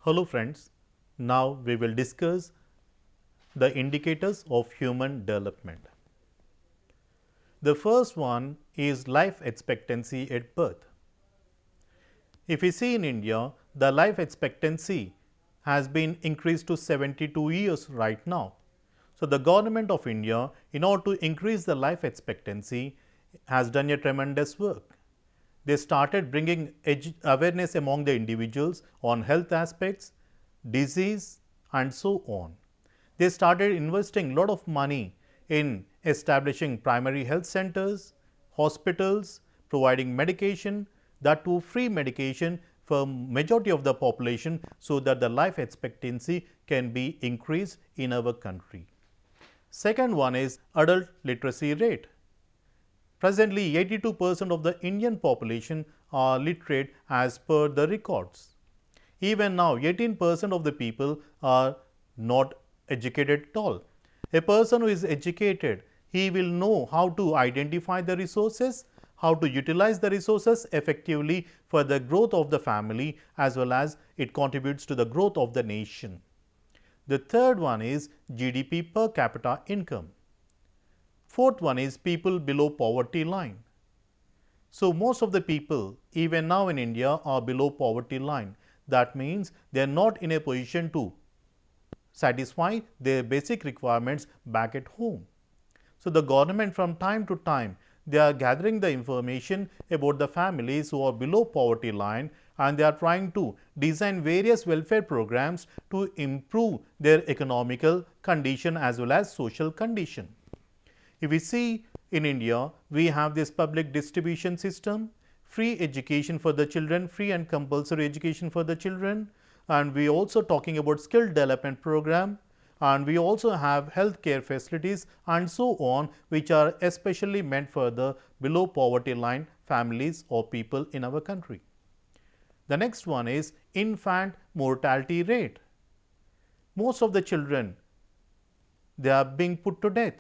Hello friends, now we will discuss the indicators of human development. The first one is life expectancy at birth. If we see in India, the life expectancy has been increased to 72 years right now. So, the government of India, in order to increase the life expectancy, has done a tremendous work. They started bringing awareness among the individuals on health aspects, disease and so on. They started investing a lot of money in establishing primary health centers, hospitals, providing medication, that too free medication for majority of the population, so that the life expectancy can be increased in our country. Second one is adult literacy rate. Presently, 82% of the Indian population are literate as per the records. Even now, 18% of the people are not educated at all. A person who is educated, he will know how to identify the resources, how to utilize the resources effectively for the growth of the family, as well as it contributes to the growth of the nation. The third one is GDP per capita income. Fourth one is people below poverty line. So, most of the people even now in India are below poverty line. That means they are not in a position to satisfy their basic requirements back at home. So, the government from time to time, they are gathering the information about the families who are below poverty line, and they are trying to design various welfare programs to improve their economical condition as well as social condition. If we see in India, we have this public distribution system, free education for the children, free and compulsory education for the children, and we also talking about skill development program, and we also have health care facilities and so on, which are especially meant for the below poverty line families or people in our country. The next one is infant mortality rate. Most of the children, they are being put to death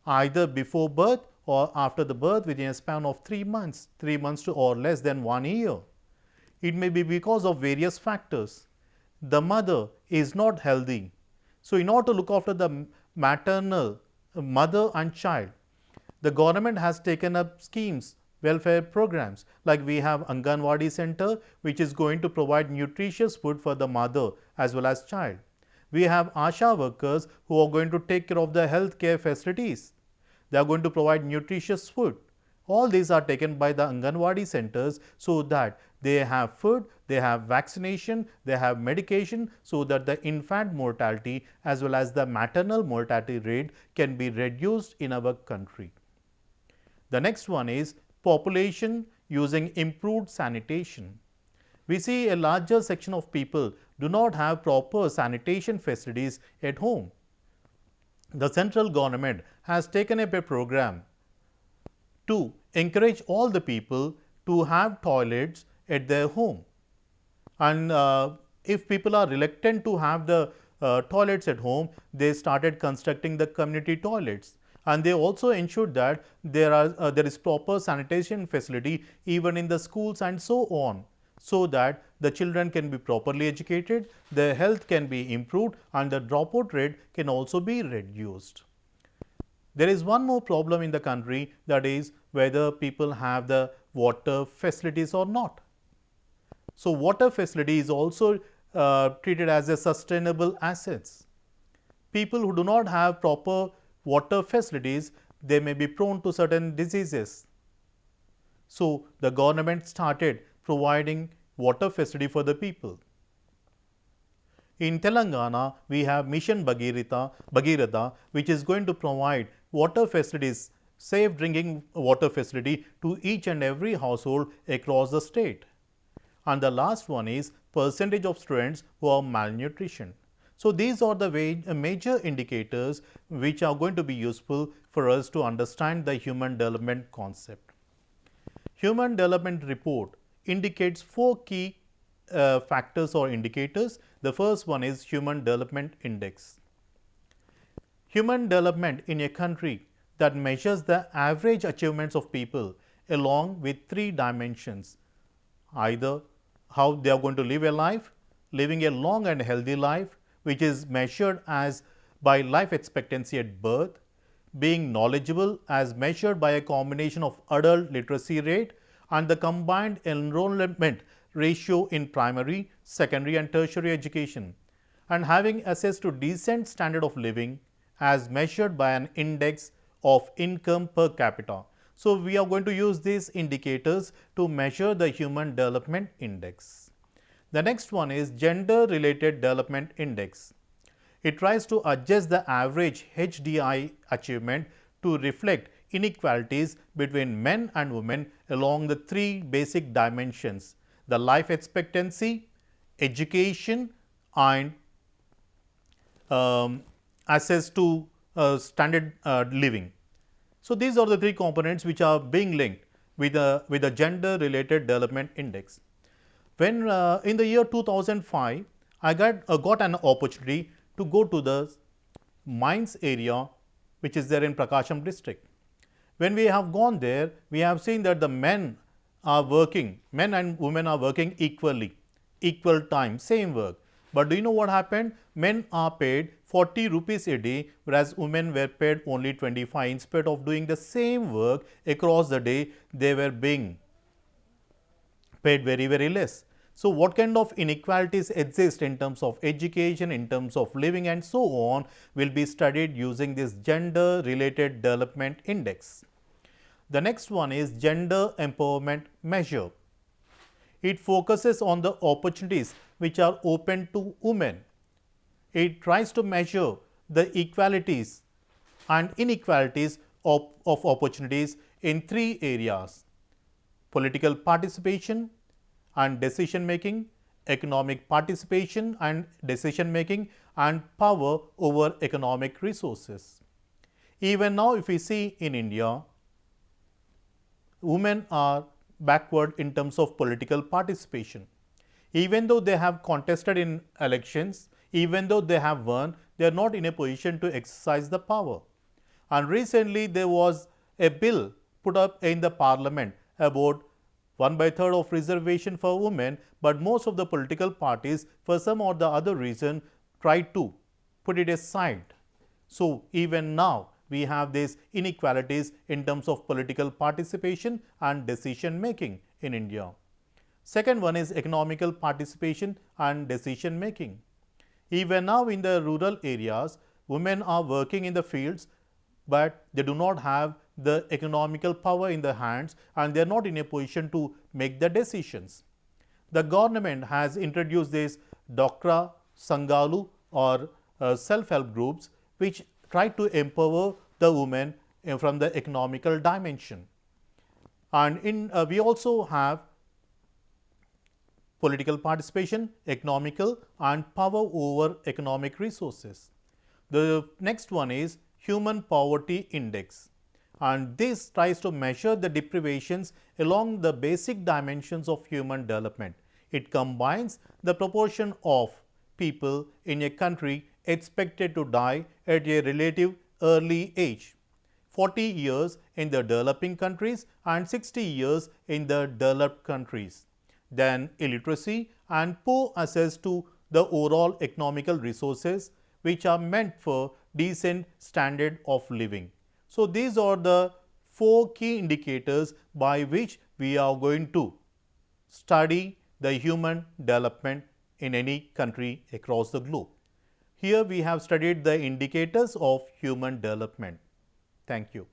either before birth or after the birth within a span of 3 months, 3 months to or less than 1 year. It may be because of various factors. The mother is not healthy. So, in order to look after the maternal mother and child, the government has taken up schemes, welfare programs, like we have Anganwadi center, which is going to provide nutritious food for the mother as well as child. We have ASHA workers who are going to take care of the health care facilities. They are going to provide nutritious food. All these are taken by the Anganwadi centers, so that they have food, they have vaccination, they have medication, so that the infant mortality as well as the maternal mortality rate can be reduced in our country. The next one is population using improved sanitation. We see a larger section of people do not have proper sanitation facilities at home. The central government has taken up a program to encourage all the people to have toilets at their home. And if people are reluctant to have the toilets at home, they started constructing the community toilets. And they also ensured that there is proper sanitation facility even in the schools and so on, so that the children can be properly educated, their health can be improved, and the dropout rate can also be reduced. There is one more problem in the country, that is whether people have the water facilities or not. So, water facility is also treated as a sustainable assets. People who do not have proper water facilities, they may be prone to certain diseases. So, the government started providing water facility for the people. In Telangana, we have Mission Bhagiratha, which is going to provide water facilities, safe drinking water facility to each and every household across the state. And the last one is percentage of students who are malnutrition. So, these are the major indicators which are going to be useful for us to understand the human development concept. Human development report indicates 4 key factors or indicators. The first one is human development index. Human development in a country that measures the average achievements of people along with 3 dimensions, either how they are going to live a life, living a long and healthy life, which is measured as by life expectancy at birth, being knowledgeable as measured by a combination of adult literacy rate and the combined enrollment ratio in primary, secondary and tertiary education, and having access to decent standard of living as measured by an index of income per capita. So, we are going to use these indicators to measure the Human Development Index. The next one is Gender Related Development Index. It tries to adjust the average HDI achievement to reflect inequalities between men and women along the three basic dimensions: the life expectancy, education and access to standard living. So, these are the three components which are being linked with the Gender Related Development Index. When in the year 2005, I got an opportunity to go to the mines area which is there in Prakasham district. When we have gone there, we have seen that the men and women are working equally, equal time, same work. But do you know what happened? Men are paid 40 rupees a day, whereas women were paid only 25. Instead of doing the same work across the day, they were being paid very, very less. So, what kind of inequalities exist in terms of education, in terms of living and so on will be studied using this Gender Related Development Index. The next one is Gender Empowerment Measure. It focuses on the opportunities which are open to women. It tries to measure the equalities and inequalities of opportunities in three areas: political participation and decision making, economic participation and decision making, and power over economic resources. Even now, if we see in India, women are backward in terms of political participation. Even though they have contested in elections, even though they have won, they are not in a position to exercise the power. And recently, there was a bill put up in the parliament about 1/3 of reservation for women, but most of the political parties, for some or the other reason, tried to put it aside. So, even now, we have these inequalities in terms of political participation and decision making in India. Second one is economical participation and decision making. Even now in the rural areas, women are working in the fields, but they do not have the economical power in their hands and they are not in a position to make the decisions. The government has introduced this Dokra Sangalu or self-help groups which try to empower the women from the economical dimension. And we also have political participation, economical and power over economic resources. The next one is Human Poverty Index, and this tries to measure the deprivations along the basic dimensions of human development. It combines the proportion of people in a country expected to die at a relative early age, 40 years in the developing countries and 60 years in the developed countries. Then illiteracy and poor access to the overall economical resources which are meant for decent standard of living. So, these are the 4 key indicators by which we are going to study the human development in any country across the globe. Here we have studied the indicators of human development. Thank you.